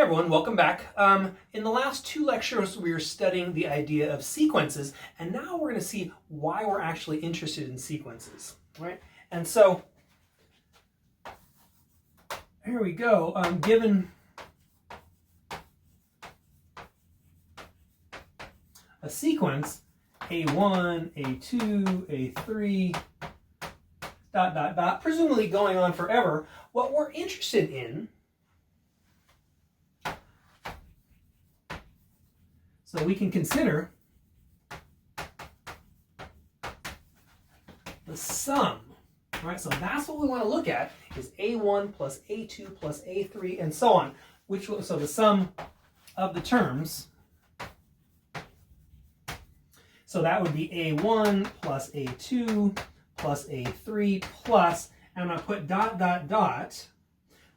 everyone, welcome back. In the last two lectures, we were studying the idea of sequences, and now we're going to see why we're actually interested in sequences, right? And so, here we go. Given a sequence, A1, A2, A3, dot, dot, dot, presumably going on forever, what we're interested in, so we can consider the sum, right? So that's what we want to look at, is A1 plus A2 plus A3 and so on, so the sum of the terms. So that would be A1 plus A2 plus A3 plus, and I'm going to put dot, dot, dot.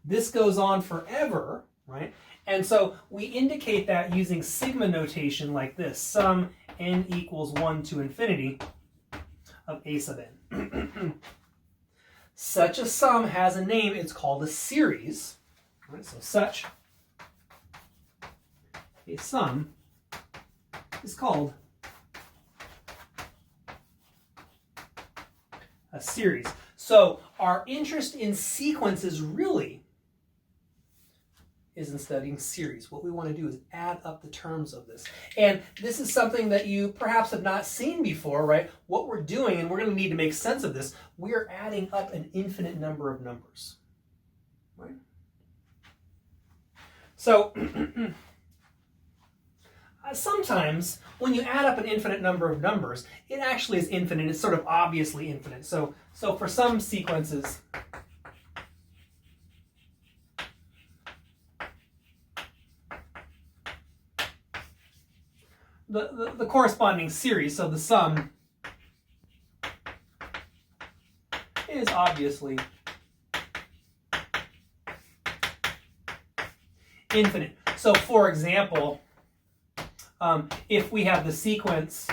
This goes on forever, right? And so we indicate that using sigma notation like this, sum n equals 1 to infinity of a sub n. Such a sum has a name, it's called a series. Right? So such a sum is called a series. So our interest in sequences really is in studying series. What we want to do is add up the terms of this. And this is something that you perhaps have not seen before, right? What we're doing, and we're going to need to make sense of this, we are adding up an infinite number of numbers, right? So sometimes when you add up an infinite number of numbers, it actually is infinite. It's sort of obviously infinite. So for some sequences, the corresponding series, so the sum is obviously infinite. So for example, if we have the sequence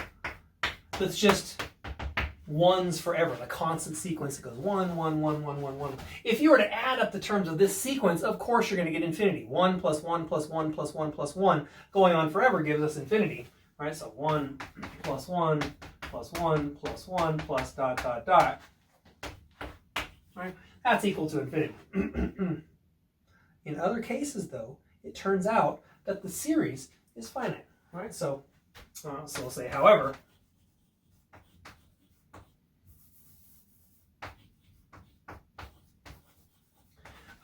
that's just ones forever, the constant sequence that goes 1, 1, 1, 1, 1, 1. If you were to add up the terms of this sequence, of course you're going to get infinity. 1 plus 1 plus 1 plus 1 plus 1 going on forever gives us infinity. Right, so 1 plus 1 plus 1 plus 1 plus dot, dot, dot. Right, that's equal to infinity. In other cases, though, it turns out that the series is finite. Right, so we'll say, however,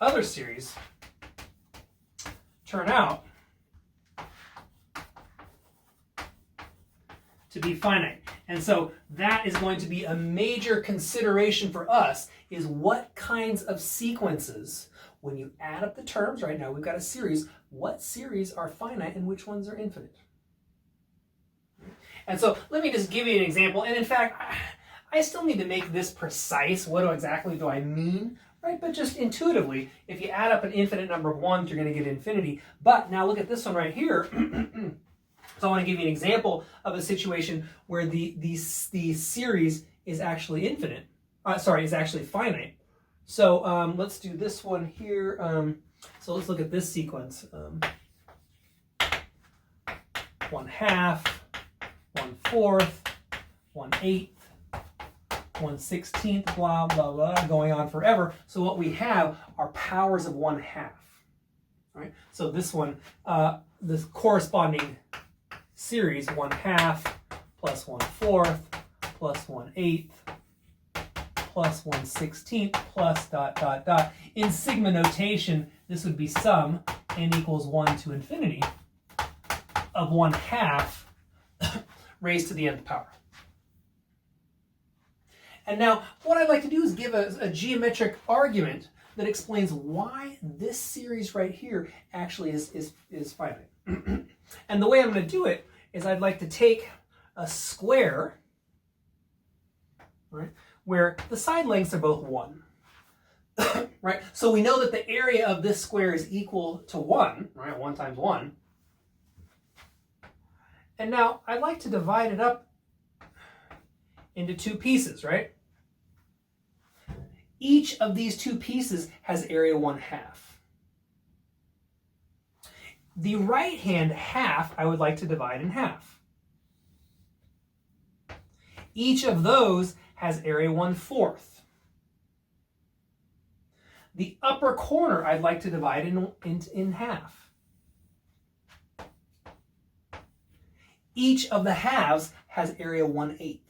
other series turn out to be finite. And so that is going to be a major consideration for us, is what kinds of sequences, when you add up the terms, right now we've got a series, what series are finite and which ones are infinite? And so let me just give you an example. And in fact, I still need to make this precise. What exactly do I mean? Right? But just intuitively, if you add up an infinite number of ones, you're going to get infinity. But now look at this one right here. So I want to give you an example of a situation where the series is actually infinite. Is actually finite. So let's do this one here. So let's look at this sequence. 1/2, 1/4, 1/8, 1/16, blah, blah, blah, going on forever. So what we have are powers of 1/2. Right? So this one, this corresponding series, 1/2 plus 1/4 plus 1/8 plus 1/16 plus dot, dot, dot. In sigma notation, this would be sum n equals 1 to infinity of 1/2 raised to the nth power. And now what I'd like to do is give a geometric argument that explains why this series right here actually is finite. And the way I'm going to do it is I'd like to take a square, right, where the side lengths are both 1. Right? So we know that the area of this square is equal to 1, right? 1 times 1. And now I'd like to divide it up into 2 pieces, right? Each of these 2 pieces has area 1/2. the right-hand half I would like to divide in half. Each of those has area 1/4. The upper corner I'd like to divide in half. Each of the halves has area 1/8.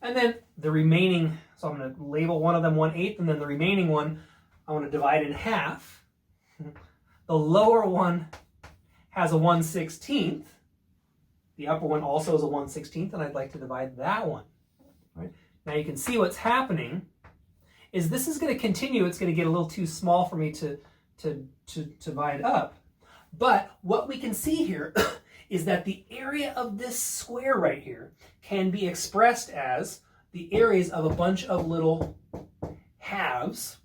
And then the remaining, so I'm going to label one of them 1/8, and then the remaining one I want to divide in half. The lower one has a 1/16. The upper one also is a 1/16, and I'd like to divide that one. Right? Now you can see what's happening is this is going to continue. It's going to get a little too small for me to divide up. But what we can see here is that the area of this square right here can be expressed as the areas of a bunch of little halves.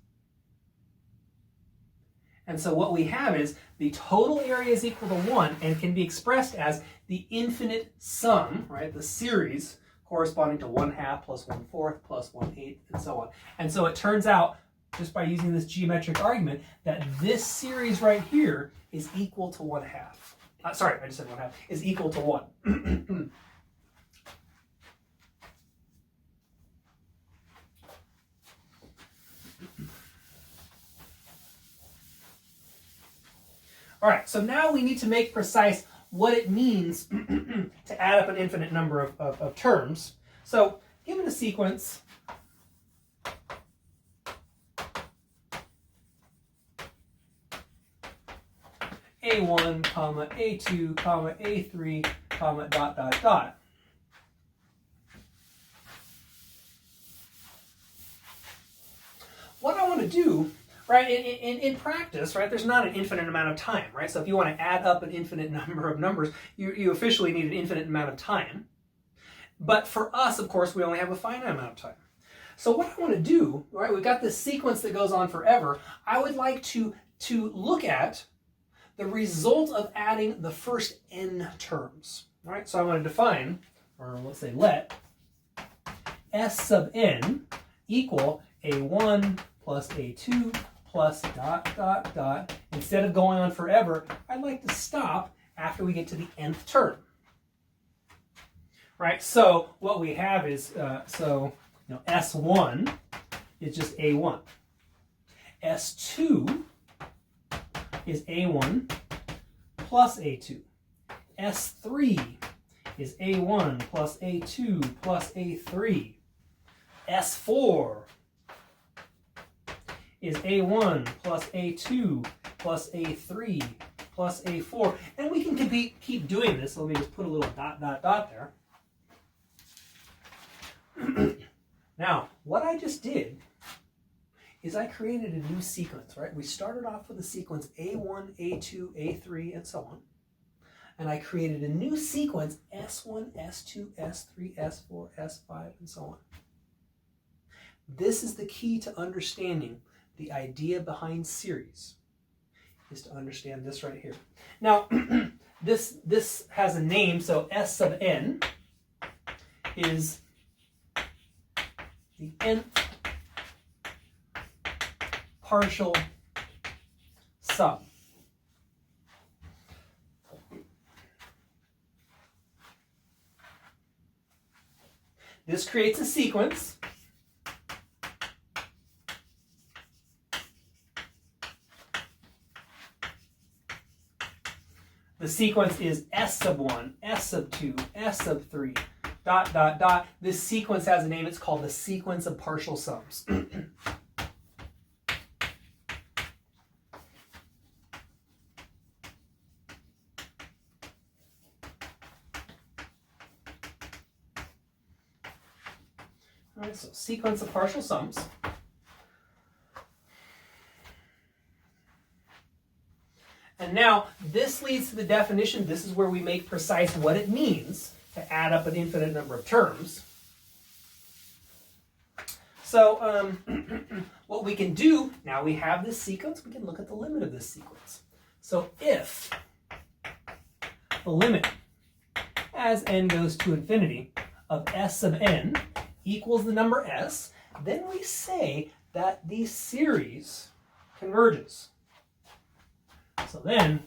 And so what we have is the total area is equal to 1 and can be expressed as the infinite sum, right? The series corresponding to 1/2 plus 1/4 plus 1/8 and so on. And so it turns out, just by using this geometric argument, that this series right here is equal to 1/2. Sorry, I just said 1/2, is equal to 1. All right, so now we need to make precise what it means to add up an infinite number of terms. So given a sequence, A1, comma, A2, comma, A3, comma, dot, dot, dot. What I want to do, right, in practice, right, there's not an infinite amount of time, right? So if you want to add up an infinite number of numbers, you officially need an infinite amount of time. But for us, of course, we only have a finite amount of time. So what I want to do, right, we've got this sequence that goes on forever. I would like to look at the result of adding the first n terms, right? So I want to define, or let's say let, S sub n equal A1 plus A2 plus dot, dot, dot. Instead of going on forever, I'd like to stop after we get to the nth term. Right, so what we have is, S1 is just A1. S2 is A1 plus A2. S3 is A1 plus A2 plus A3. S4 is A1 plus A2 plus A3 plus A4. And we can keep doing this. So let me just put a little dot, dot, dot there. Now, what I just did is I created a new sequence, right? We started off with a sequence A1, A2, A3, and so on. And I created a new sequence S1, S2, S3, S4, S5, and so on. This is the key to understanding the idea behind series, is to understand this right here. Now, this has a name, so S sub n is the nth partial sum. This creates a sequence. The sequence is S sub 1, S sub 2, S sub 3, dot, dot, dot. This sequence has a name. It's called the sequence of partial sums. All right, so sequence of partial sums. And now this leads to the definition. This is where we make precise what it means to add up an infinite number of terms. So what we can do, now we have this sequence, we can look at the limit of this sequence. So if the limit as n goes to infinity of S sub n equals the number s, then we say that the series converges. So then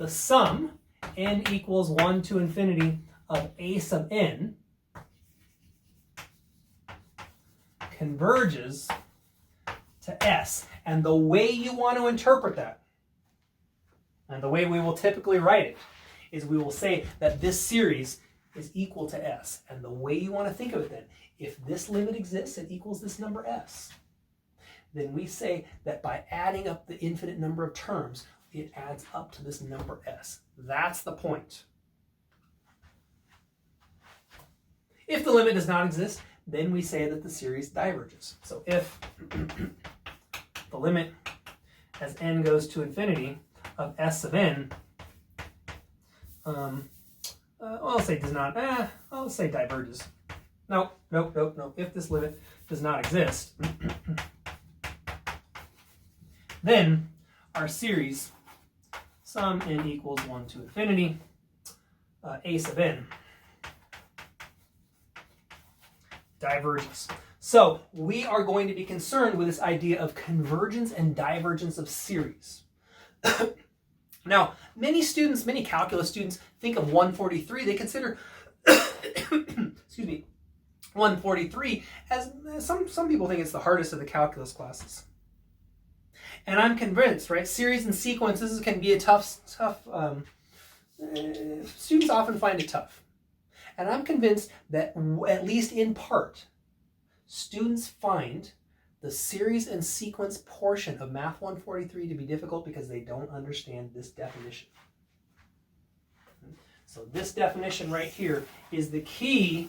the sum n equals 1 to infinity of a sub n converges to S. And the way you want to interpret that, and the way we will typically write it, is we will say that this series is equal to S. And the way you want to think of it then, if this limit exists, it equals this number S. Then we say that by adding up the infinite number of terms, it adds up to this number S. That's the point. If the limit does not exist, then we say that the series diverges. So if the limit as n goes to infinity of S sub n, I'll say does not, I'll say diverges. No. If this limit does not exist, then our series sum n equals 1 to infinity a sub n diverges. So we are going to be concerned with this idea of convergence and divergence of series. Now, many students, many calculus students think of 143. They consider, excuse me, 143 as some people think it's the hardest of the calculus classes. And I'm convinced, right? Series and sequences can be a tough. Students often find it tough. And I'm convinced that, at least in part, students find the series and sequence portion of Math 143 to be difficult because they don't understand this definition. So this definition right here is the key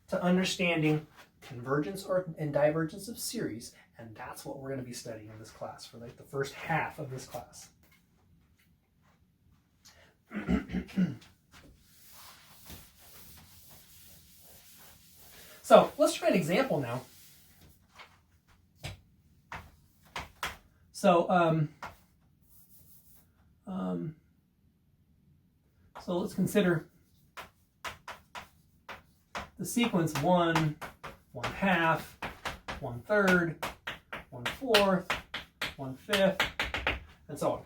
to understanding convergence and divergence of series, and that's what we're going to be studying in this class for like the first half of this class. So let's try an example now. So so let's consider the sequence 1, 1/2, 1/3, 1/4, 1/5, and so on.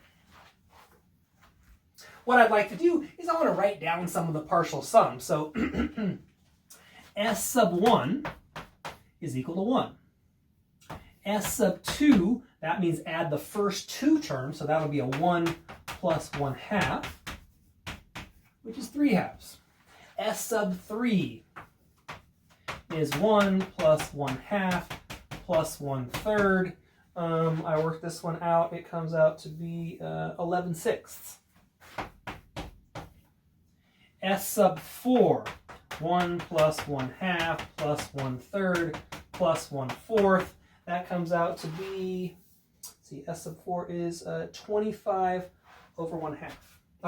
What I'd like to do is I want to write down some of the partial sums. So S sub 1 is equal to 1. S sub 2, that means add the first two terms, so that'll be a 1 plus 1/2, which is 3/2. S sub 3 is 1 plus 1/2 plus 1/3. I worked this one out. It comes out to be 11/6. S sub 4, 1 plus 1/2 plus 1/3 plus 1/4. That comes out to be, let's see, S sub 4 is 25 over 1/2.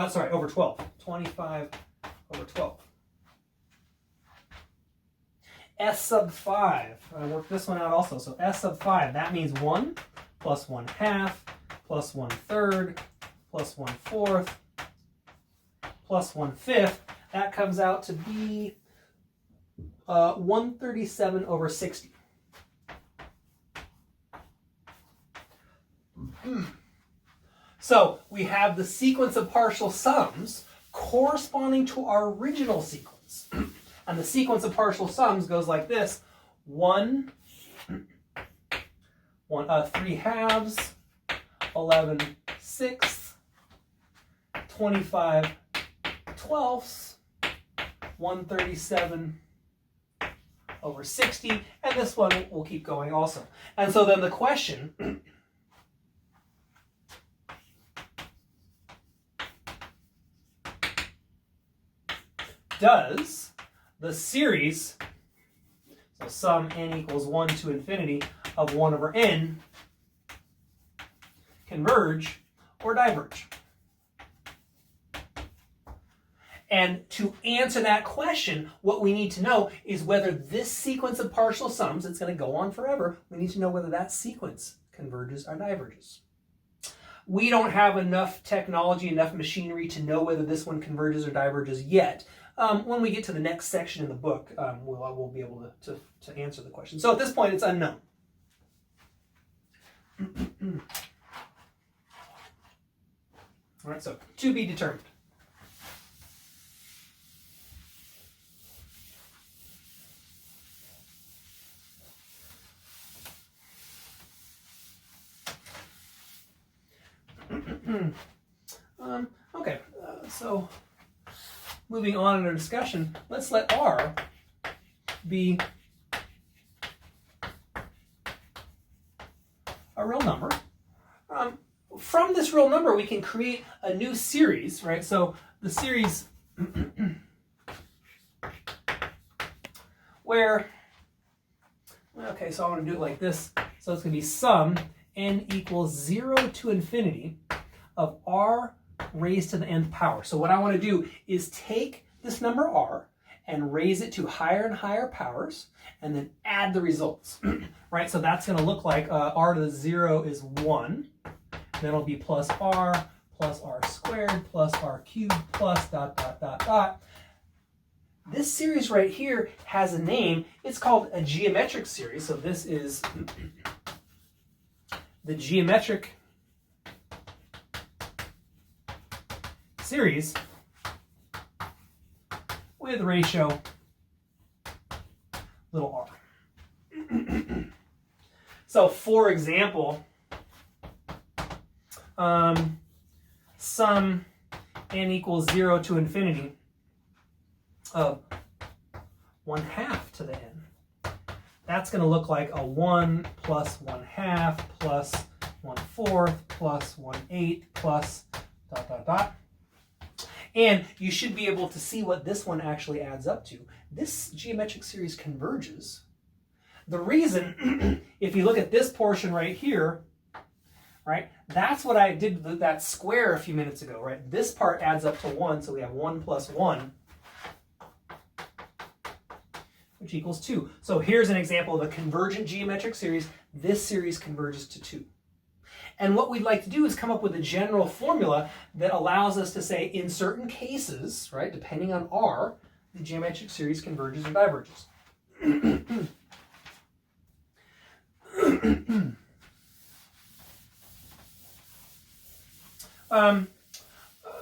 Sorry, over 12. 25 over 12. S sub 5, I worked this one out also. So S sub 5, that means 1 plus 1/2 plus 1/3 plus 1/4 plus 1/5. That comes out to be 137 over 60. So we have the sequence of partial sums corresponding to our original sequence. And the sequence of partial sums goes like this: 1, 3/2, 11/6, 25/12, 137 over 60, and this one will keep going also. And so then the question does the series, so sum n equals 1 to infinity of 1 over n, converge or diverge? And to answer that question, what we need to know is whether this sequence of partial sums, it's going to go on forever, we need to know whether that sequence converges or diverges. We don't have enough technology, enough machinery to know whether this one converges or diverges yet. When we get to the next section in the book, we'll be able to answer the question. So at this point, it's unknown. All right, so to be determined. Okay, so moving on in our discussion, let's let R be a real number. From this real number, we can create a new series, right? So the series where, okay, so I want to do it like this. So it's going to be sum n equals 0 to infinity of r raised to the nth power. So what I want to do is take this number r and raise it to higher and higher powers and then add the results, right? So that's going to look like r to the 0 is 1. Then it'll be plus r squared plus r cubed plus ... This series right here has a name. It's called a geometric series. So this is the geometric series with ratio little r. So for example, sum n equals 0 to infinity of 1/2 to the n. That's going to look like a 1 plus 1/2 plus 1/4 plus 1/8 plus ... And you should be able to see what this one actually adds up to. This geometric series converges. The reason, if you look at this portion right here, right, that's what I did with that square a few minutes ago, right? This part adds up to 1, so we have 1 plus 1, which equals 2. So here's an example of a convergent geometric series. This series converges to 2. And what we'd like to do is come up with a general formula that allows us to say, in certain cases, right, depending on R, the geometric series converges or diverges.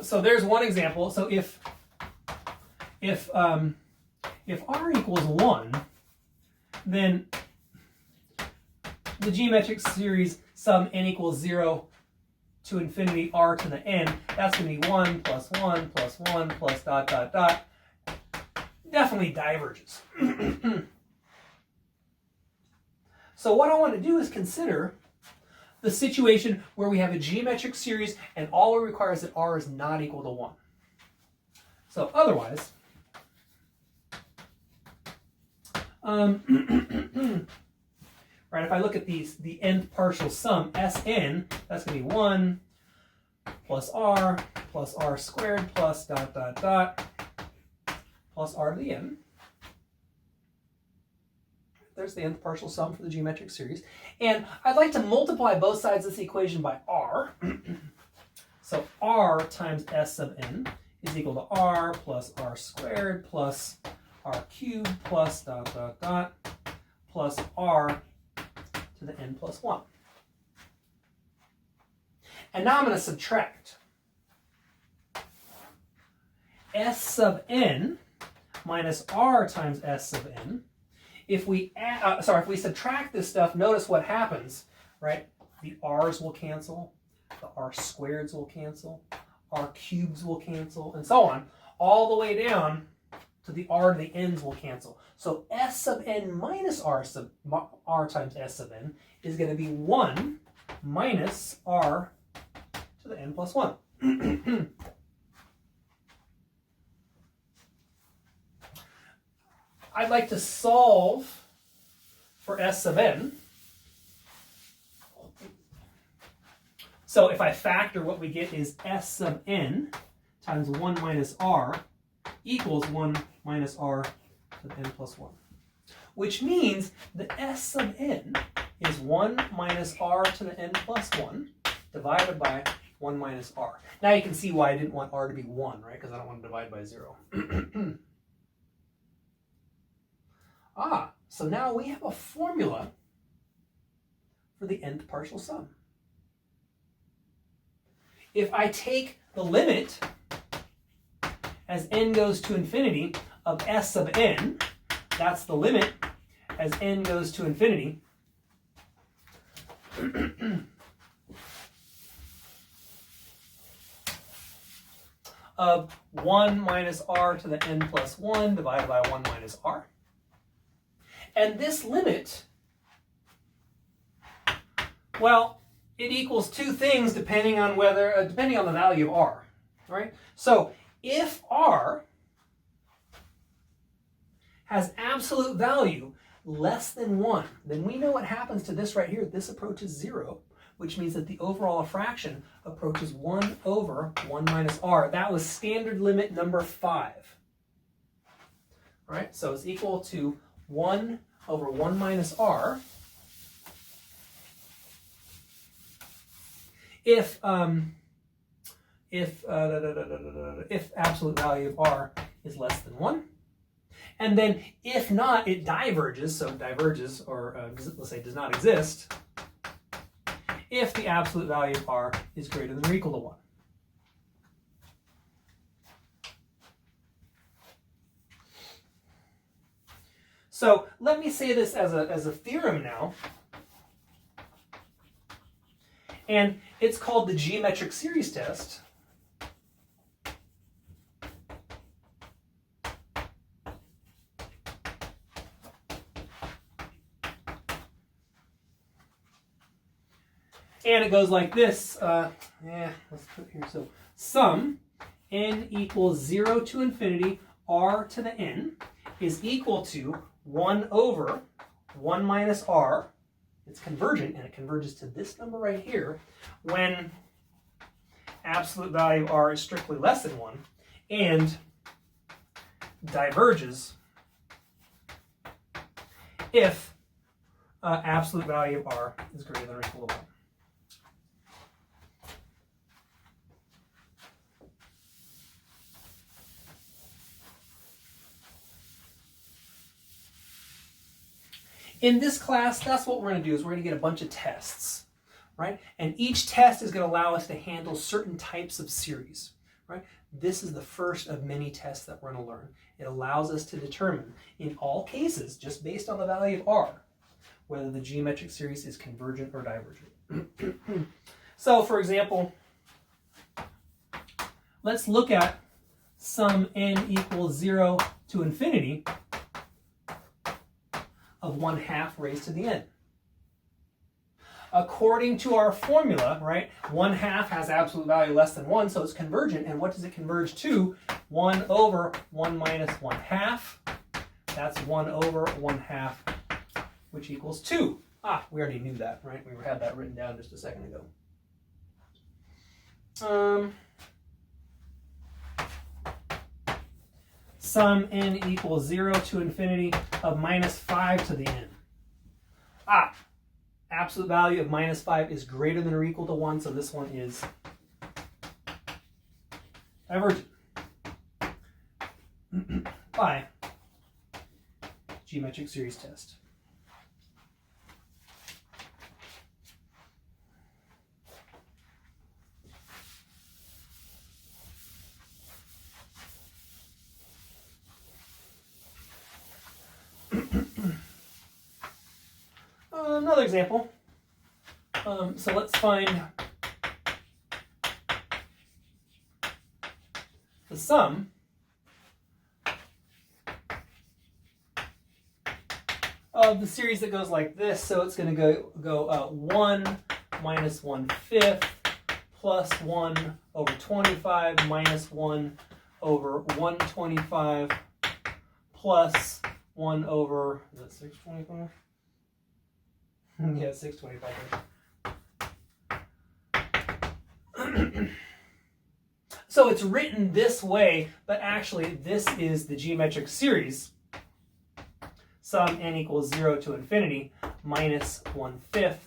So there's one example. So if R equals 1, then the geometric series sum n equals 0 to infinity r to the n, that's going to be 1 plus 1 plus 1 plus ... Definitely diverges. So what I want to do is consider the situation where we have a geometric series and all it requires is that r is not equal to 1. So otherwise, right, if I look at these, the nth partial sum, Sn, that's going to be 1 plus r squared plus ... plus r to the n. There's the nth partial sum for the geometric series. And I'd like to multiply both sides of this equation by r. So r times s sub n is equal to r plus r squared plus r cubed plus ... plus r to the n plus 1. And now I'm going to subtract. S sub n minus r times s sub n. If we add, if we subtract this stuff, notice what happens, right? The r's will cancel, the r squareds will cancel, r cubes will cancel, and so on, all the way down to the r to the n's will cancel. So s sub n minus r times s sub n is going to be 1 minus r to the n plus 1. I'd like to solve for s sub n. So if I factor, what we get is s sub n times 1 minus r equals 1 minus r to the n plus 1. Which means that s sub n is 1 minus r to the n plus 1 divided by 1 minus r. Now you can see why I didn't want r to be 1, right? Because I don't want to divide by 0. So now we have a formula for the nth partial sum. if I take the limit as n goes to infinity of s of n, that's the limit as n goes to infinity, of 1 minus r to the n plus 1 divided by 1 minus r. And this limit, well, it equals two things depending on depending on the value of r, right? So if r has absolute value less than 1, then we know what happens to this right here. This approaches 0, which means that the overall fraction approaches 1 over 1 minus r. That was standard limit number 5. All right, so it's equal to 1 over 1 minus r if absolute value of r is less than 1. And then if not, it diverges, so diverges, or let's say does not exist, if the absolute value of r is greater than or equal to 1. So let me say this as a theorem now. And it's called the geometric series test. And it goes like this. Let's put here. So sum n equals 0 to infinity r to the n is equal to 1 over 1 minus r. It's convergent, and it converges to this number right here when absolute value of r is strictly less than 1, and diverges if absolute value of r is greater than or equal to 1. In this class, that's what we're going to do, is we're going to get a bunch of tests, right? And each test is going to allow us to handle certain types of series, right? This is the first of many tests that we're going to learn. It allows us to determine, in all cases, just based on the value of r, whether the geometric series is convergent or divergent. So, for example, let's look at sum n equals 0 to infinity of 1/2 raised to the n. According to our formula, right, 1/2 has absolute value less than 1, so it's convergent. And what does it converge to? 1 over 1 minus 1/2. That's 1 over 1/2, which equals 2. We already knew that, right? We had that written down just a second ago. Sum n equals 0 to infinity of -5 to the n. Absolute value of -5 is greater than or equal to 1, so this one is divergent by geometric series test. Another example. So let's find the sum of the series that goes like this. So it's going to go 1 minus 1/5 plus 1 over 25 minus 1 over 125 plus 1 over, is that 625? Yeah, 625. So it's written this way, but actually this is the geometric series. Sum n equals 0 to infinity minus 1/5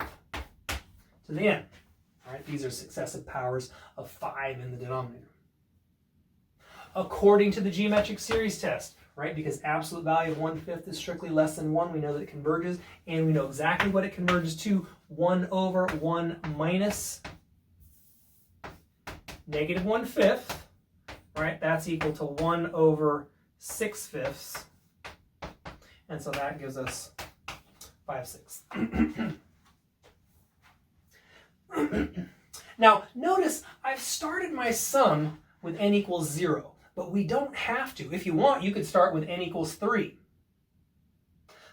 to the n. All right, these are successive powers of 5 in the denominator. According to the geometric series test, right, because absolute value of 1/5 is strictly less than 1, we know that it converges, and we know exactly what it converges to, 1 over 1 minus negative 1/5, right? That's equal to 1 over 6/5. And so that gives us 5/6. Now, notice I've started my sum with n equals 0, but we don't have to. If you want, you could start with n equals 3.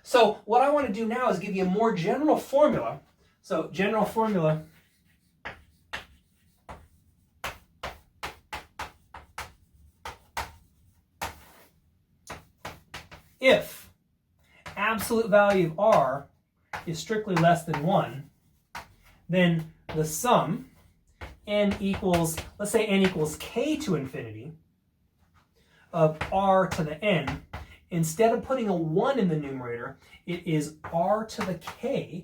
So what I want to do now is give you a more general formula. So general formula, if absolute value of r is strictly less than 1, then the sum n equals, let's say n equals k to infinity of r to the n, instead of putting a 1 in the numerator, it is r to the k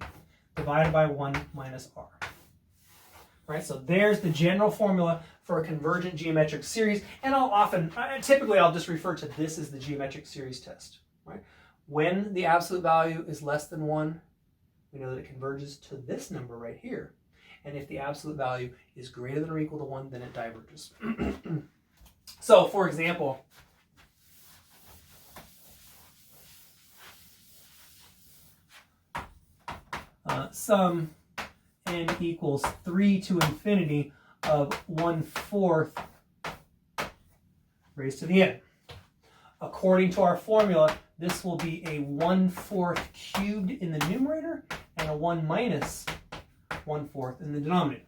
divided by 1 minus r. Right, so there's the general formula for a convergent geometric series, and typically I'll just refer to this as the geometric series test. Right? When the absolute value is less than 1, we know that it converges to this number right here. And if the absolute value is greater than or equal to 1, then it diverges. So, for example, sum n equals 3 to infinity of 1/4 raised to the n. According to our formula, this will be a 1/4 cubed in the numerator and a 1 minus 1/4 in the denominator.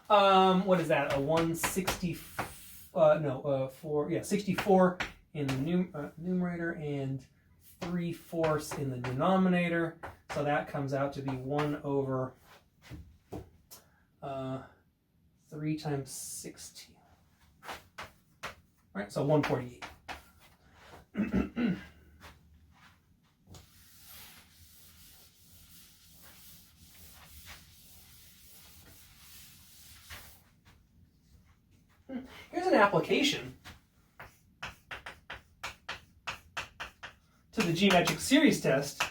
What is that? A 64 in the numerator and 3/4 in the denominator. So that comes out to be 1 over 3 times 16. All right, so 148. Here's an application to the geometric series test,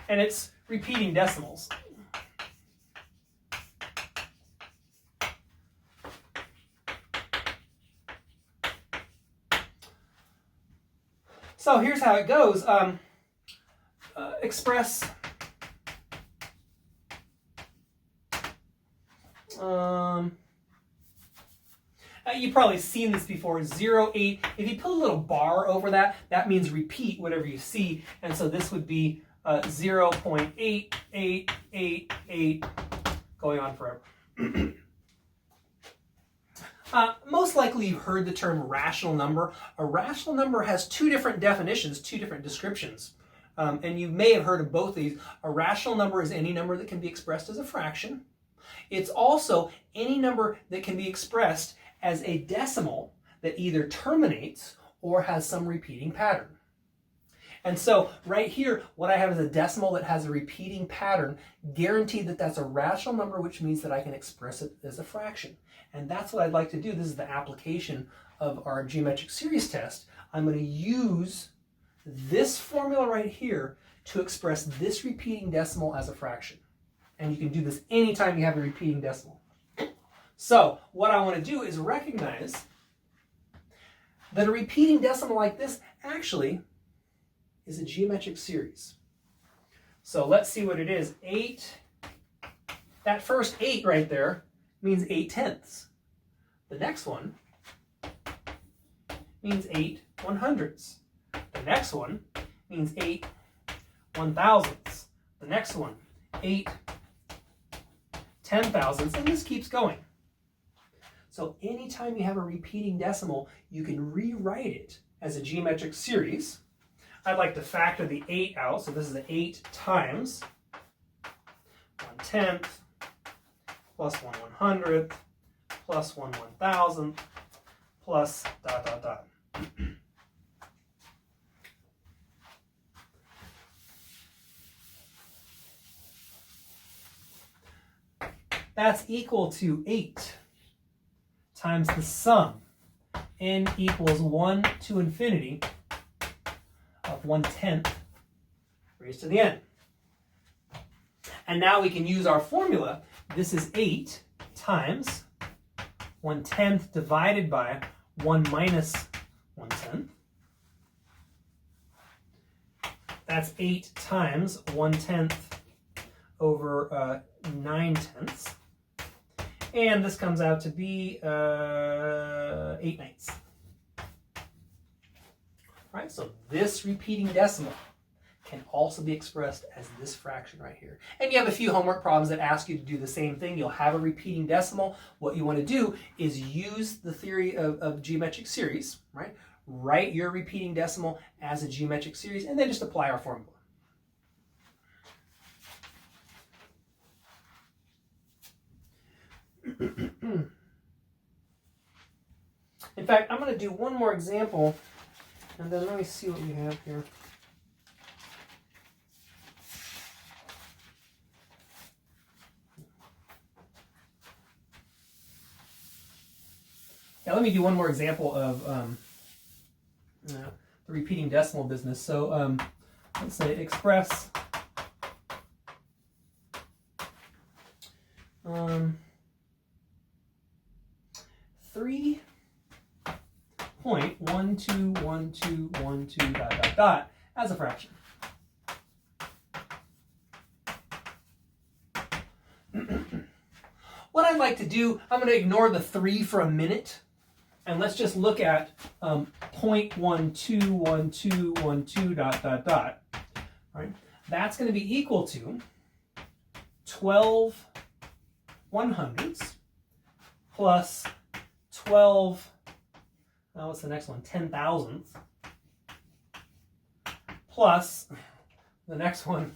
and it's repeating decimals. So here's how it goes. Express you've probably seen this before, 0, 8. If you put a little bar over that, that means repeat whatever you see. And so this would be 0.8888 going on forever. Most likely you've heard the term rational number. A rational number has two different definitions, two different descriptions. And you may have heard of both of these. A rational number is any number that can be expressed as a fraction. It's also any number that can be expressed as a decimal that either terminates or has some repeating pattern. And so right here, what I have is a decimal that has a repeating pattern, guaranteed that that's a rational number, which means that I can express it as a fraction. And that's what I'd like to do. This is the application of our geometric series test. I'm going to use this formula right here to express this repeating decimal as a fraction. And you can do this anytime you have a repeating decimal. So what I want to do is recognize that a repeating decimal like this actually is a geometric series. So let's see what it is. 8, that first 8 right there means 8/10. The next one means 8/100. The next one means 8/1000. The next one, 8/10,000, and this keeps going. So anytime you have a repeating decimal, you can rewrite it as a geometric series. I'd like to factor the 8 out, so this is 8 times 1/10 plus 1/100 plus 1/1000 plus ... That's equal to 8 times the sum, n equals 1 to infinity of 1/10 raised to the n. And now we can use our formula. This is 8 times 1/10 divided by 1 minus 1/10. That's 8 times 1/10 over 9/10. And this comes out to be 8/9. All right, so this repeating decimal can also be expressed as this fraction right here. And you have a few homework problems that ask you to do the same thing. You'll have a repeating decimal. What you want to do is use the theory of geometric series, right? Write your repeating decimal as a geometric series, and then just apply our formula. In fact, I'm going to do one more example, and then let me see what we have here. Now, let me do one more example of the repeating decimal business. So let's say express 3.121212 ... as a fraction. What I'd like to do, I'm going to ignore the 3 for a minute, and let's just look at 0.121212 ... Right? That's going to be equal to 12 100ths plus 12, what's the next one? 10,000ths plus the next one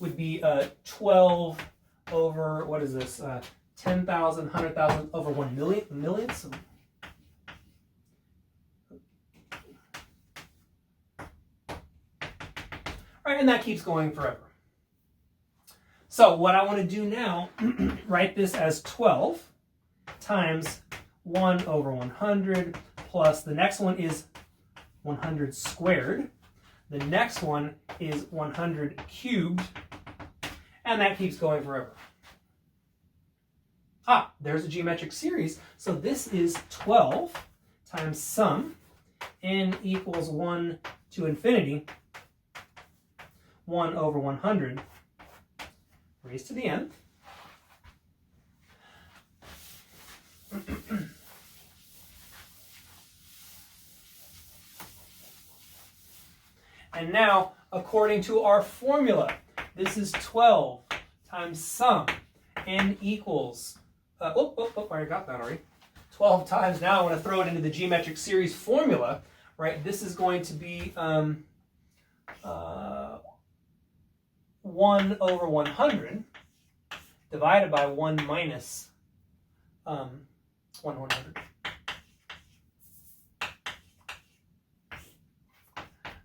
would be 12 over, what is this? 10,000, 100,000 over 1 millionth. Right, and that keeps going forever. So what I want to do now, write this as 12 times 1 over 100 plus the next one is 100 squared. The next one is 100 cubed, and that keeps going forever. There's a geometric series. So this is 12 times sum, n equals 1 to infinity, 1 over 100 raised to the nth. And now, according to our formula, this is 12 times sum, n equals, I got that already. 12 times, now I want to throw it into the geometric series formula, right? This is going to be 1 over 100 divided by 1 minus 100.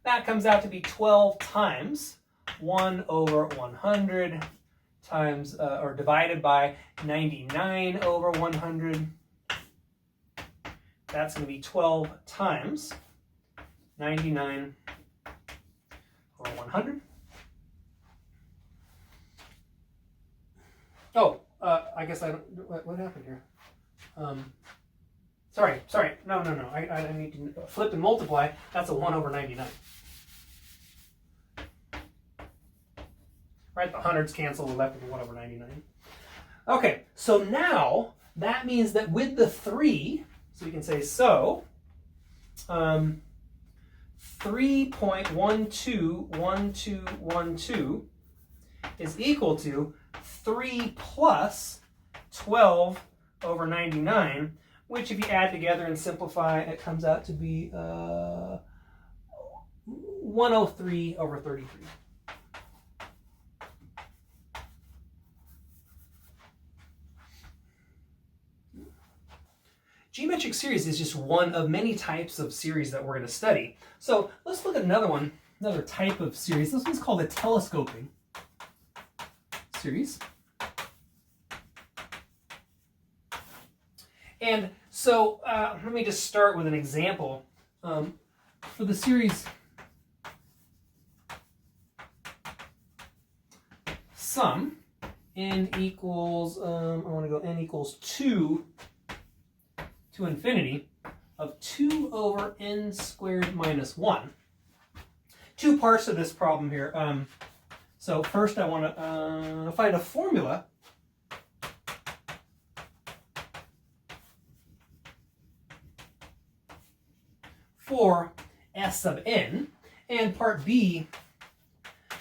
That comes out to be 12 times 1 over 100 times, or divided by 99 over 100. That's going to be 12 times 99 over 100. I guess I don't, what happened here? Sorry, no, I need to flip and multiply. That's a 1 over 99. Right, the hundreds cancel, we're left with a 1 over 99. Okay, so now that means that with the 3, so we can say 3.121212 is equal to 3 plus 12 over 99, which if you add together and simplify, it comes out to be 103 over 33. Geometric series is just one of many types of series that we're going to study. So let's look at another type of series. This one's called a telescoping series. And so let me just start with an example. For the series sum, n equals, I want to go n equals 2 to infinity of 2 over n squared minus 1. Two parts of this problem here. So first I want to find a formula for S sub n. And part B,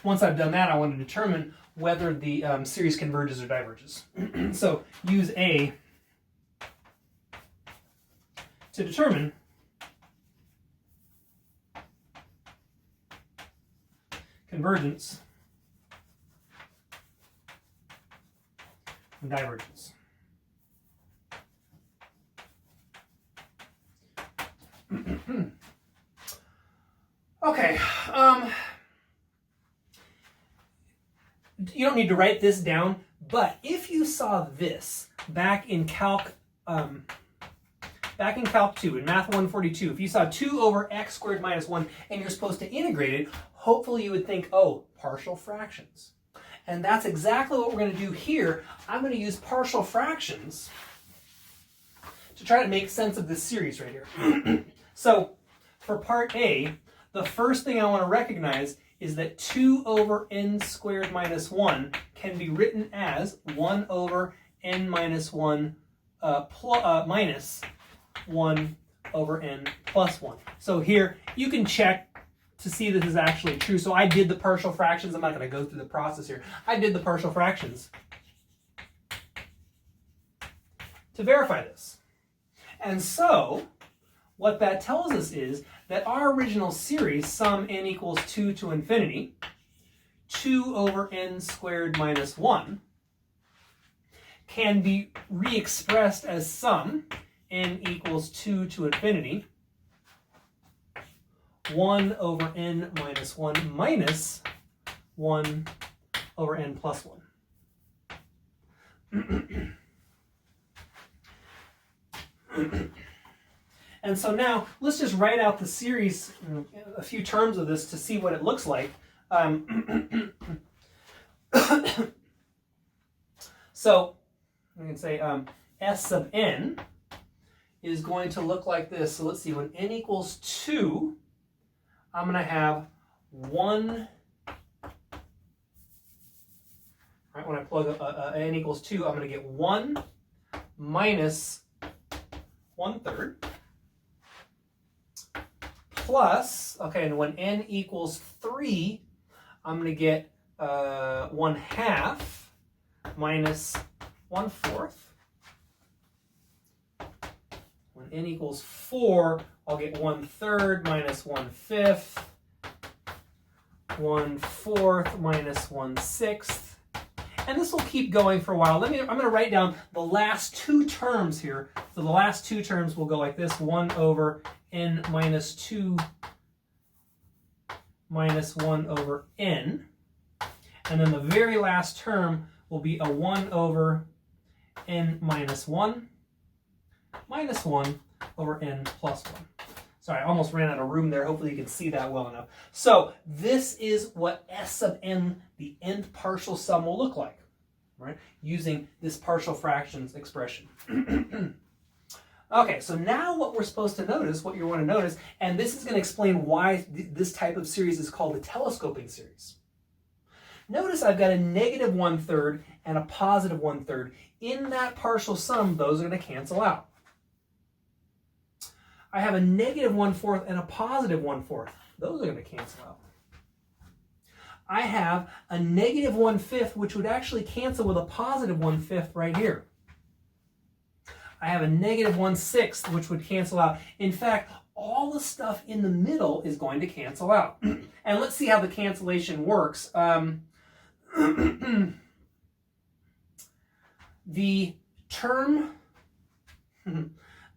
once I've done that, I want to determine whether the series converges or diverges. So use A to determine convergence and divergence. Okay, you don't need to write this down, but if you saw this back in Calc 2, in Math 142, if you saw 2 over x squared minus 1 and you're supposed to integrate it, hopefully you would think, oh, partial fractions. And that's exactly what we're going to do here. I'm going to use partial fractions to try to make sense of this series right here. So for part A, the first thing I want to recognize is that 2 over n squared minus 1 can be written as 1 over n minus 1 minus 1 over n plus 1. So here you can check to see this is actually true. So I did the partial fractions. I'm not going to go through the process here. I did the partial fractions to verify this. And so what that tells us is that our original series, sum n equals 2 to infinity, 2 over n squared minus 1, can be re-expressed as sum n equals 2 to infinity, 1 over n minus 1 minus 1 over n plus 1. And so now let's just write out the series, a few terms of this to see what it looks like. So we can say S sub n is going to look like this. So let's see, when n equals 2, I'm going to have 1. Right, when I plug n equals 2, I'm going to get 1 minus 1/3. Plus, okay, and when n equals 3, I'm going to get 1/2 minus 1/4. When n equals 4, I'll get 1/3 minus 1/5, 1/4 minus 1/6. And this will keep going for a while. I'm going to write down the last two terms here. So the last two terms will go like this: 1 over n minus 2 minus 1 over n. And then the very last term will be a 1 over n minus 1 minus 1 over n plus 1. Sorry, I almost ran out of room there. Hopefully you can see that well enough. So this is what S sub n, the nth partial sum, will look like, right? Using this partial fractions expression. Okay, so now what we're supposed to notice, what you want to notice, and this is going to explain why this type of series is called a telescoping series. Notice I've got a negative 1/3 and a positive 1/3. In that partial sum, those are going to cancel out. I have a negative 1/4 and a positive 1/4. Those are going to cancel out. I have a negative 1/5, which would actually cancel with a positive 1/5 right here. I have a negative 1/6, which would cancel out. In fact, all the stuff in the middle is going to cancel out. And let's see how the cancellation works. The term...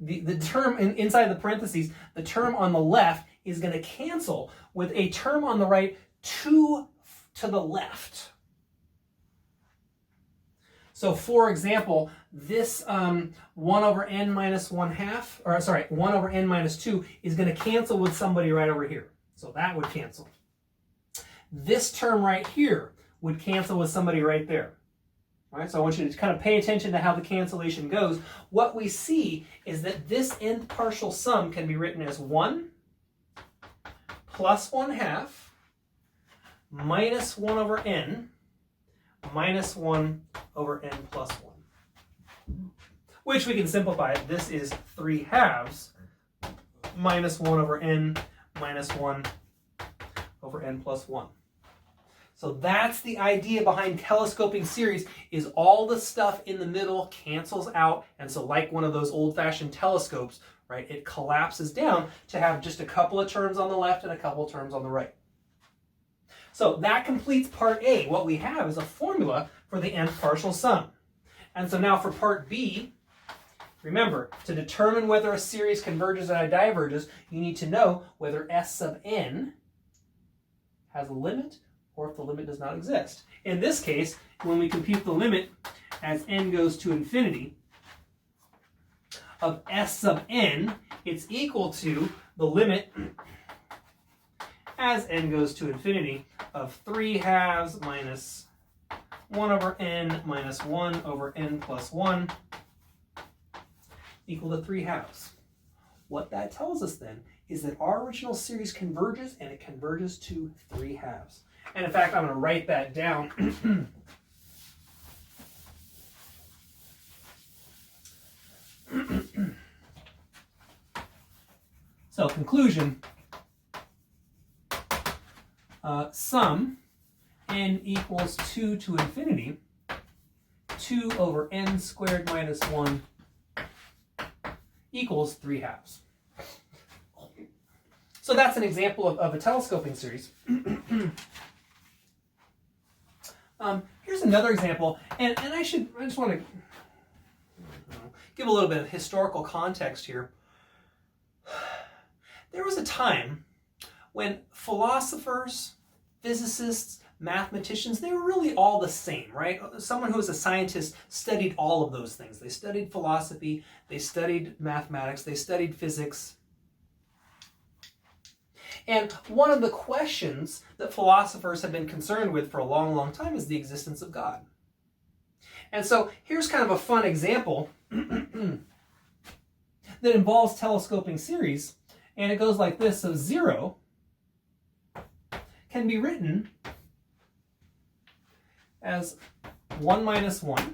The term inside the parentheses, the term on the left is going to cancel with a term on the right 2 to the left. So for example, this 1 over n minus 1/2, or sorry, 1 over n minus 2 is going to cancel with somebody right over here. So that would cancel. This term right here would cancel with somebody right there. Right? So I want you to kind of pay attention to how the cancellation goes. What we see is that this nth partial sum can be written as 1 plus 1/2 minus 1 over n minus 1 over n plus 1. Which we can simplify it. This is 3/2 minus 1 over n minus 1 over n plus 1. So that's the idea behind telescoping series, is all the stuff in the middle cancels out, and so like one of those old-fashioned telescopes, right, it collapses down to have just a couple of terms on the left and a couple of terms on the right. So that completes part A. What we have is a formula for the nth partial sum. And so now for part B, remember, to determine whether a series converges or diverges, you need to know whether S sub n has a limit or if the limit does not exist. In this case, when we compute the limit as n goes to infinity of S sub n, it's equal to the limit as n goes to infinity of 3/2 minus 1 over n minus 1 over n plus 1 equal to 3/2. What that tells us then is that our original series converges, and it converges to 3/2. And in fact, I'm going to write that down. So conclusion, sum n equals 2 to infinity, 2 over n squared minus 1 equals 3/2. So that's an example of a telescoping series. Here's another example, and I just want to give a little bit of historical context here. There was a time when philosophers, physicists, mathematicians, they were really all the same, right? Someone who was a scientist studied all of those things. They studied philosophy, they studied mathematics, they studied physics. And one of the questions that philosophers have been concerned with for a long, long time is the existence of God. And so here's kind of a fun example that involves telescoping series, and it goes like this. So 0 can be written as 1 minus 1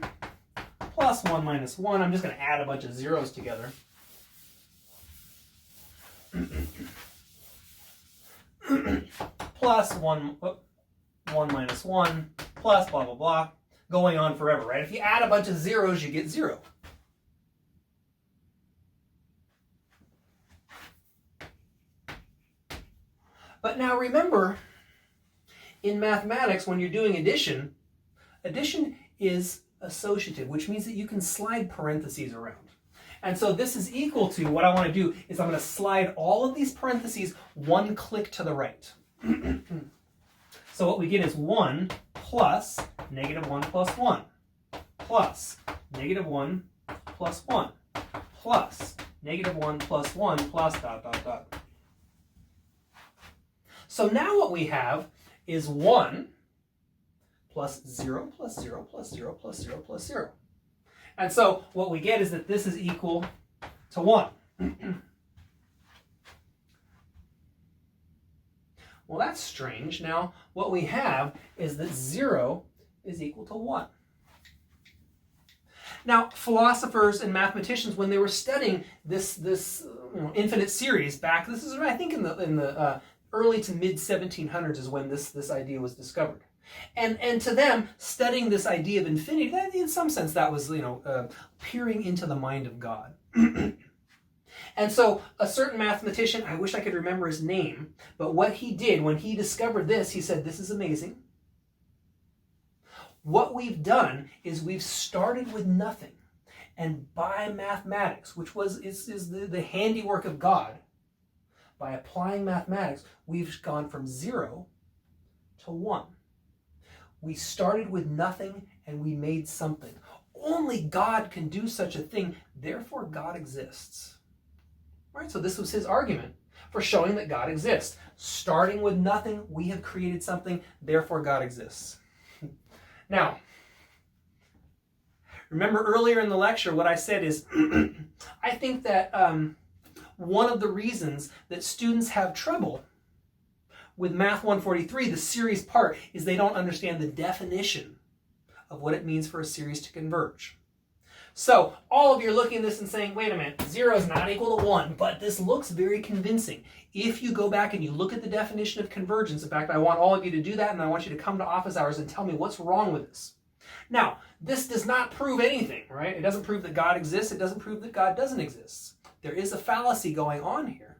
plus 1 minus 1. I'm just going to add a bunch of zeros together. Plus 1 minus 1 plus blah, blah, blah, going on forever, right? If you add a bunch of zeros, you get 0. But now remember, in mathematics, when you're doing addition, addition is associative, which means that you can slide parentheses around. And so this is equal to, what I want to do is I'm going to slide all of these parentheses one click to the right. So what we get is 1 plus negative 1 plus 1 plus negative 1 plus 1 plus negative 1 plus 1 plus dot, dot, dot. So now what we have is 1 plus 0 plus 0 plus 0 plus 0 plus 0. And so what we get is that this is equal to 1. Well, that's strange. Now, what we have is that 0 is equal to 1. Now, philosophers and mathematicians, when they were studying this infinite series back, this is I think in the early to mid 1700s is when this idea was discovered. And to them, studying this idea of infinity, that, in some sense, that was peering into the mind of God. And so a certain mathematician, I wish I could remember his name, but what he did when he discovered this, he said, "This is amazing. What we've done is we've started with nothing, and by mathematics, which is the handiwork of God, by applying mathematics, we've gone from 0 to 1. We started with nothing and we made something. Only God can do such a thing, therefore God exists." Right? So this was his argument for showing that God exists. Starting with nothing, we have created something, therefore God exists. Now, Remember earlier in the lecture what I said is I think that one of the reasons that students have trouble with Math 143, the series part, is they don't understand the definition of what it means for a series to converge. So all of you are looking at this and saying, wait a minute, 0 is not equal to 1, but this looks very convincing. If you go back and you look at the definition of convergence, in fact, I want all of you to do that, and I want you to come to office hours and tell me what's wrong with this. Now, this does not prove anything, right? It doesn't prove that God exists. It doesn't prove that God doesn't exist. There is a fallacy going on here.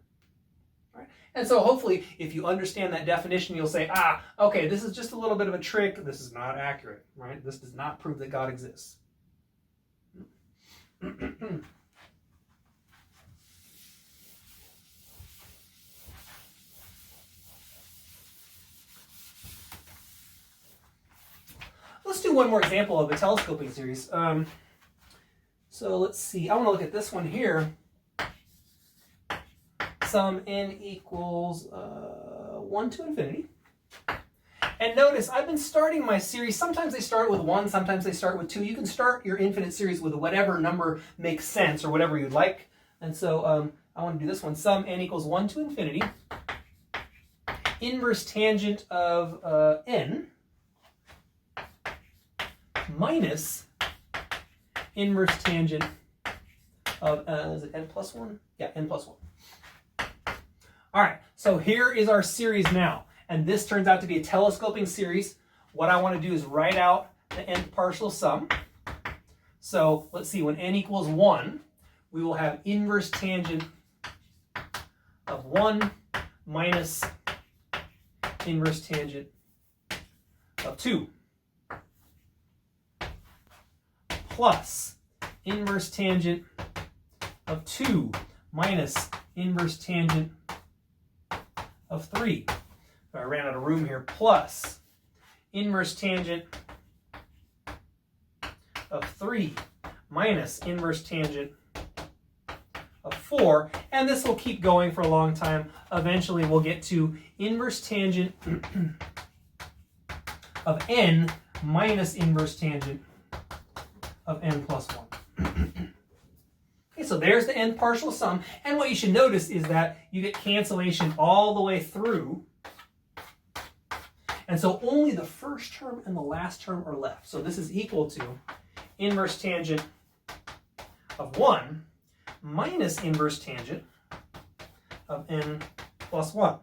Right? And so hopefully, if you understand that definition, you'll say, okay, this is just a little bit of a trick. This is not accurate, right? This does not prove that God exists. Let's do one more example of the telescoping series. So let's see. I want to look at this one here. Sum n equals 1 to infinity. And notice, I've been starting my series. Sometimes they start with 1, sometimes they start with 2. You can start your infinite series with whatever number makes sense or whatever you'd like. And so I want to do this one. Sum n equals 1 to infinity. Inverse tangent of n minus inverse tangent of, is it n plus 1? Yeah, n plus 1. All right, so here is our series now. And this turns out to be a telescoping series. What I want to do is write out the nth partial sum. So let's see, when n equals 1, we will have inverse tangent of 1 minus inverse tangent of 2 plus inverse tangent of 2 minus inverse tangent of 3. I ran out of room here. Plus inverse tangent of 3 minus inverse tangent of 4. And this will keep going for a long time. Eventually we'll get to inverse tangent of n minus inverse tangent of n plus 1. Okay, so there's the nth partial sum. And what you should notice is that you get cancellation all the way through. And so only the first term and the last term are left. So this is equal to inverse tangent of 1 minus inverse tangent of n plus 1.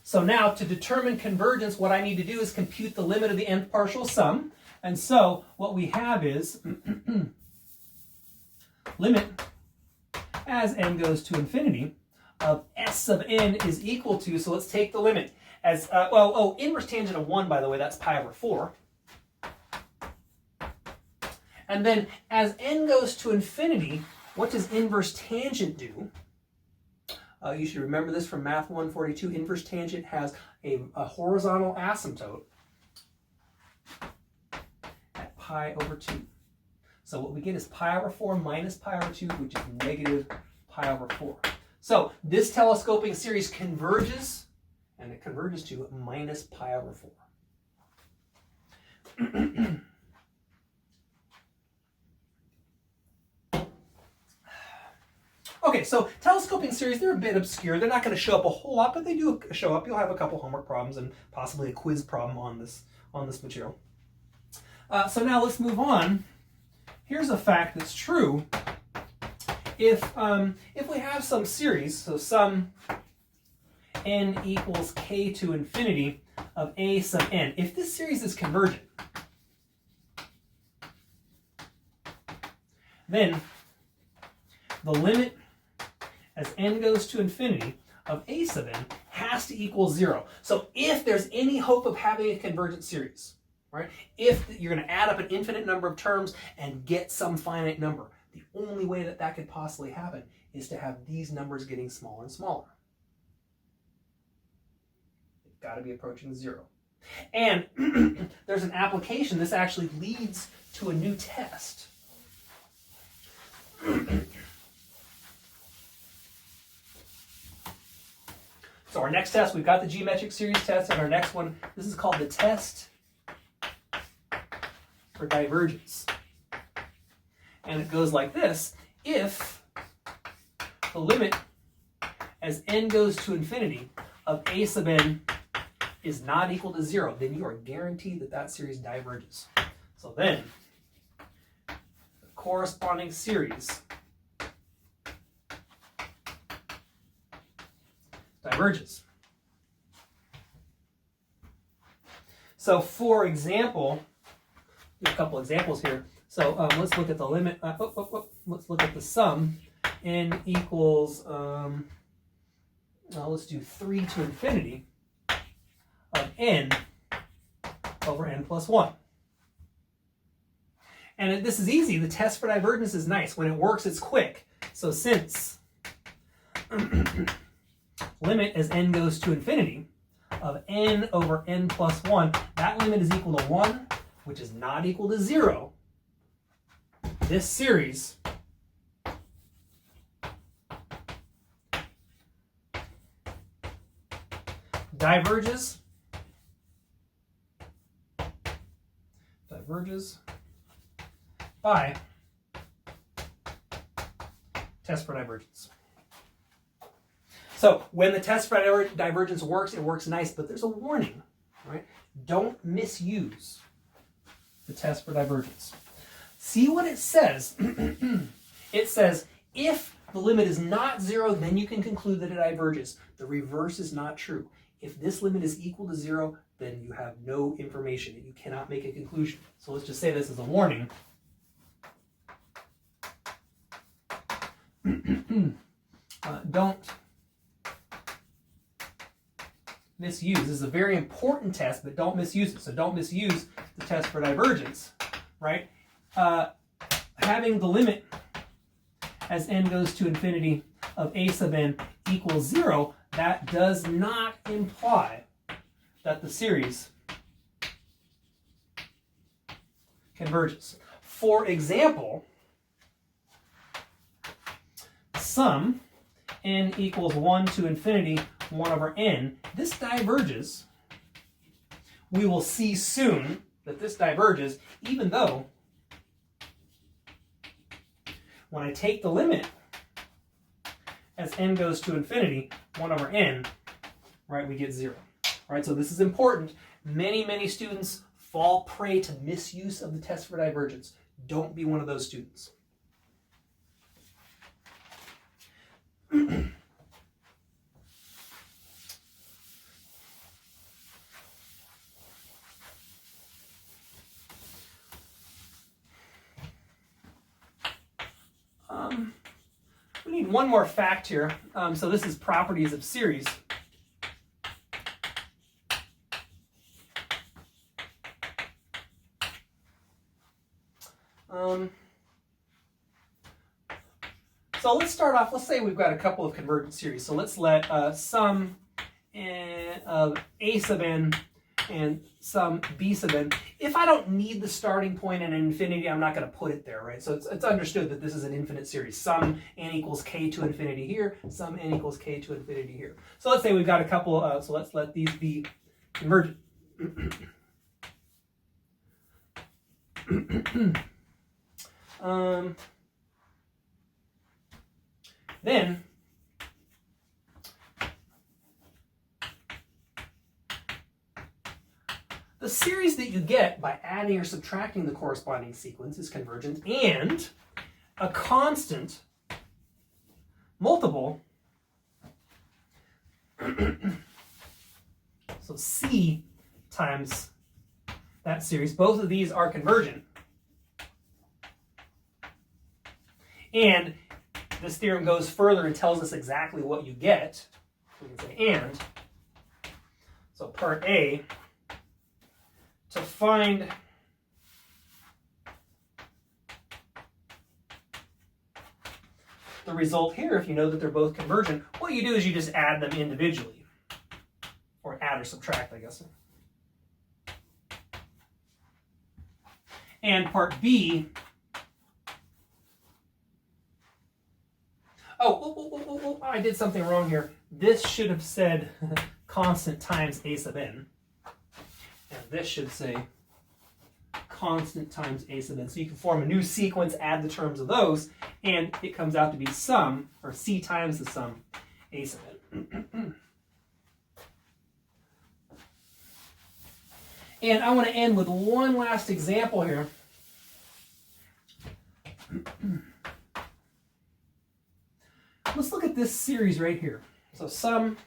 So now to determine convergence, what I need to do is compute the limit of the nth partial sum. And so what we have is limit as n goes to infinity of s sub n is equal to, so let's take the limit as, inverse tangent of 1, by the way, that's pi over 4. And then as n goes to infinity, what does inverse tangent do? You should remember this from Math 142. Inverse tangent has a horizontal asymptote at pi over 2. So what we get is pi over 4 minus pi over 2, which is negative pi over 4. So this telescoping series converges, and it converges to minus pi over 4. Okay, so telescoping series, they're a bit obscure. They're not going to show up a whole lot, but they do show up. You'll have a couple homework problems and possibly a quiz problem on this material. So now let's move on. Here's a fact that's true. If we have some series, so sum n equals k to infinity of a sub n, if this series is convergent, then the limit as n goes to infinity of a sub n has to equal 0. So if there's any hope of having a convergent series, right? If you're going to add up an infinite number of terms and get some finite number, the only way that that could possibly happen is to have these numbers getting smaller and smaller. It's got to be approaching 0. And there's an application. This actually leads to a new test. So our next test, we've got the geometric series test, and our next one, this is called the test for divergence. And it goes like this. If the limit as n goes to infinity of a sub n is not equal to 0, then you are guaranteed that that series diverges. So then, the corresponding series diverges. So for example, a couple examples here. So let's look at the limit. Let's look at the sum. N equals, let's do 3 to infinity of n over n plus 1. And this is easy. The test for divergence is nice. When it works, it's quick. So since limit as n goes to infinity of n over n plus 1, that limit is equal to 1, which is not equal to 0, this series diverges by test for divergence. So when the test for divergence works, it works nice, but there's a warning, right? Don't misuse the test for divergence. See what it says. It says, if the limit is not 0, then you can conclude that it diverges. The reverse is not true. If this limit is equal to 0, then you have no information and you cannot make a conclusion. So let's just say this as a warning. Don't misuse. This is a very important test, but don't misuse it. So don't misuse the test for divergence, right? Having the limit as n goes to infinity of a sub n equals 0, that does not imply that the series converges. For example, sum n equals 1 to infinity 1 over n, this diverges. We will see soon that this diverges, even though when I take the limit as n goes to infinity 1 over n, right, we get 0. All right, so this is important. Many, many students fall prey to misuse of the test for divergence. Don't be one of those students. We need one more fact here. So this is properties of series. So let's start off, let's say we've got a couple of convergent series. So let's let sum of a sub n and sum b sub n. If I don't need the starting point at infinity, I'm not going to put it there, right? So it's understood that this is an infinite series. Sum n equals k to infinity here, sum n equals k to infinity here. So let's say we've got a couple, so let's let these be convergent. Then the series that you get by adding or subtracting the corresponding sequence is convergent, and a constant multiple, so C times that series, both of these are convergent. And this theorem goes further and tells us exactly what you get. We can say and. So part A, to find the result here, if you know that they're both convergent, what you do is you just add them individually. Or add or subtract, I guess. And part B, I did something wrong here. this should have said constant times a sub n. And this should say constant times a sub n. So you can form a new sequence, add the terms of those, and it comes out to be sum, or c times the sum, a sub n. And I want to end with one last example here. Let's look at this series right here. So sum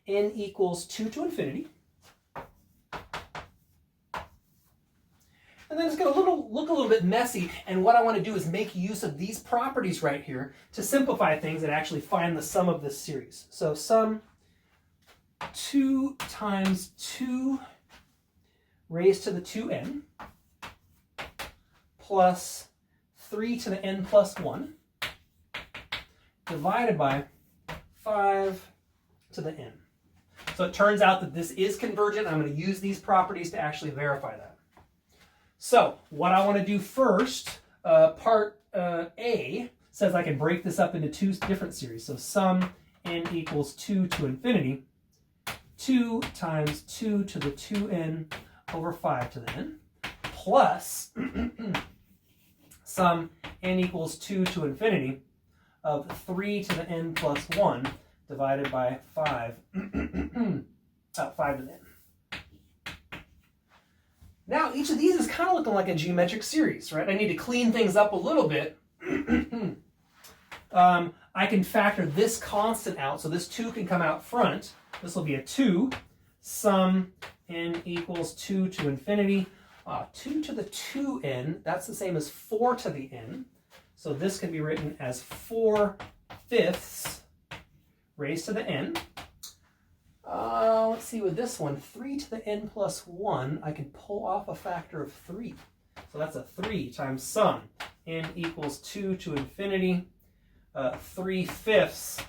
n equals 2 to infinity. And then it's going to look a little bit messy, and what I want to do is make use of these properties right here to simplify things and actually find the sum of this series. So sum 2 times 2 raised to the 2n plus 3 to the n plus 1 divided by 5 to the n. So it turns out that this is convergent. I'm going to use these properties to actually verify that. So what I want to do first, part A says I can break this up into two different series. So sum n equals 2 to infinity, 2 times 2 to the 2n over 5 to the n, plus sum n equals 2 to infinity of 3 to the n plus 1 divided by 5, 5 to the n. Now each of these is kind of looking like a geometric series, right? I need to clean things up a little bit. I can factor this constant out, so this 2 can come out front. This will be a 2. Sum n equals 2 to infinity. 2 to the 2n, that's the same as 4 to the n. So this can be written as 4/5 raised to the n. Let's see with this one, 3 to the n plus 1, I can pull off a factor of 3. So that's a 3 times sum n equals 2 to infinity, 3/5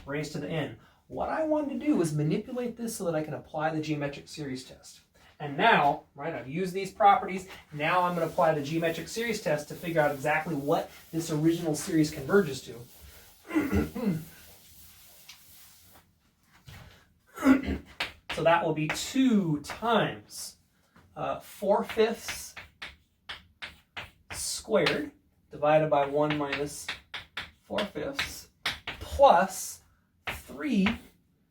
raised to the n. What I wanted to do is manipulate this so that I can apply the geometric series test. And now, right, I've used these properties. Now I'm going to apply the geometric series test to figure out exactly what this original series converges to. So that will be 2 times 4/5 squared divided by 1 minus 4/5 plus 3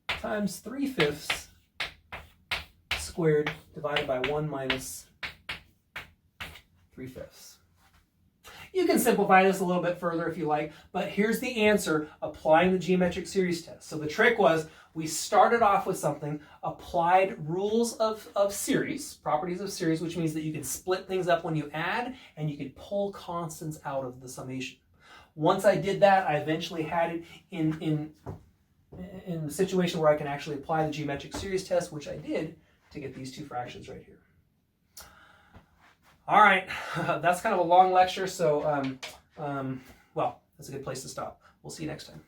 times 3/5 squared divided by 1 minus 3/5. You can simplify this a little bit further if you like, but here's the answer applying the geometric series test. So the trick was we started off with something, applied rules of series, properties of series, which means that you can split things up when you add, and you can pull constants out of the summation. Once I did that, I eventually had it in the situation where I can actually apply the geometric series test, which I did to get these two fractions right here. All right, that's kind of a long lecture, so well, that's a good place to stop. We'll see you next time.